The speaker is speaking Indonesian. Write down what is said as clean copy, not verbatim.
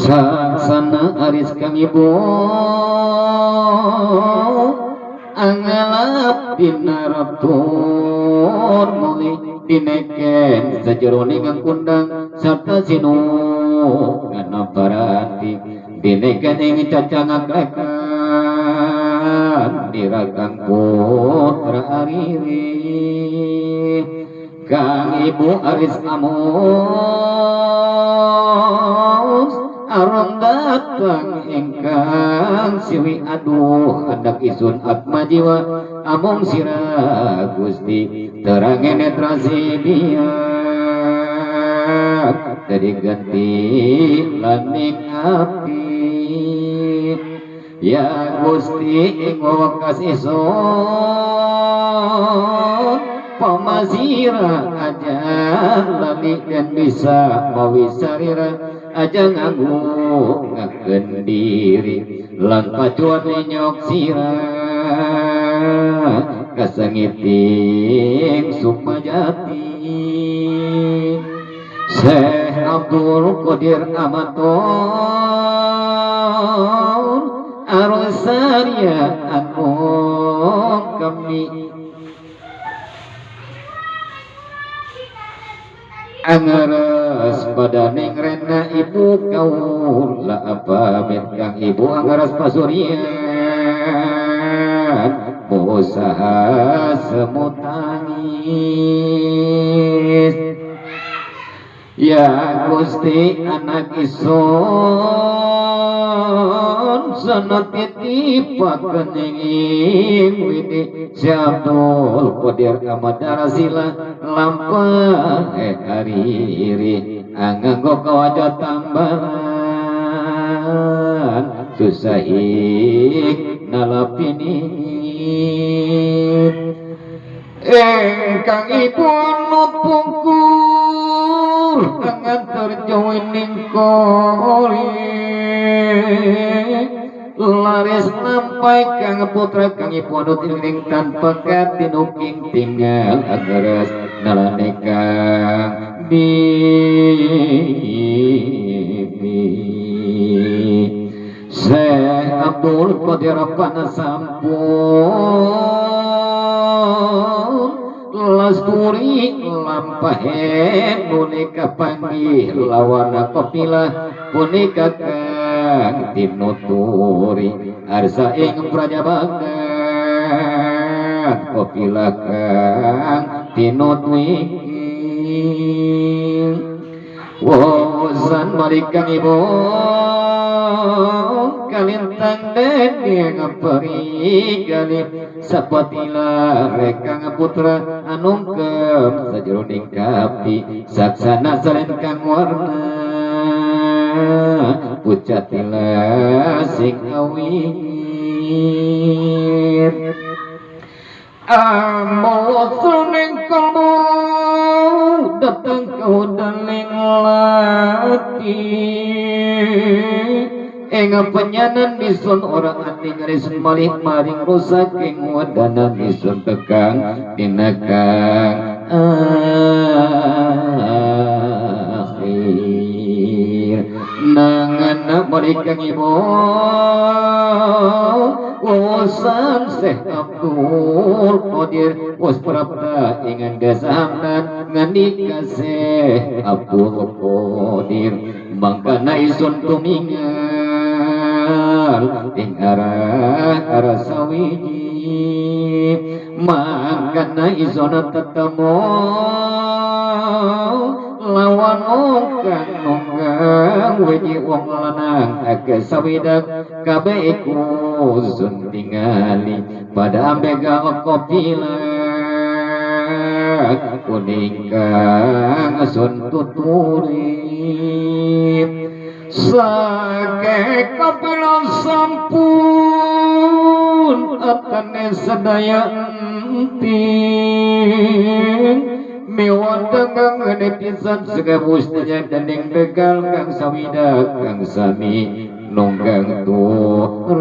Saksana aris kang ibu angelap dinaratur muli dineken sajeroning kundang sarta sinu ngana parati dineken ing cacang aglekan diragang putra ariri kang ibu aris amus arang datang ingkang siwi aduh hendak isun atma jiwa among sira Gusti terangen netrasi biak dari ganti laning api ya Gusti ing wakas isun pamasira aja lali dan bisa mawisarira aja nganggu ngaken diri lan pacuan nyok sira kasangiting sukmajati Syekh Abdul Qadir Amaton Arosaria anu kami angaras pada nengrena ibu kau la apa kang ibu angaras pasurian usaha semutangis ya Gusti anak ison sana titipaken ing widi Syabdul Qadir Amadarasila lampah hariri anganggo kawaja tambahan susahik nalapini kang ibu nupungkur angan terjoining kori laris nampai kang putra kang ipodot iring tanpa katinuking tinggal agaras nalanekang bibi Syekh Abdul Qadir Panasampun lasturi lampahen boneka panggih lawana kopilah boneka kang tinuturi arsa ing prajabagan kopilah kang tinutwi wosan marikang ibu kalintang dene ngapari galih sapatila rekang putra anungkem sajeroning kapi saksana salen kang warna pucatila sing awit amosuning kalbu datang kau daling lati Enga penyanan disun orang aning ngaris malih maring rusak ing wadana disun tekang tinakang akhir nangana mereka ibu wawasan Syekh Abdul Qadir was prapta ingan dasamnan ngandika Syekh Abdul Qadir mangkana isun tumingan ing arah sawiji makana isona tetemu lawan kang nonggang wiji wong lanang age sawidak kabeh iku sun tingali pada ambega kopilah kuning kang sun tuturi sake kapilang sampun atane sedaya enting miwadang netizen segabustanya dening begal kang sawida kang sami nonggang turah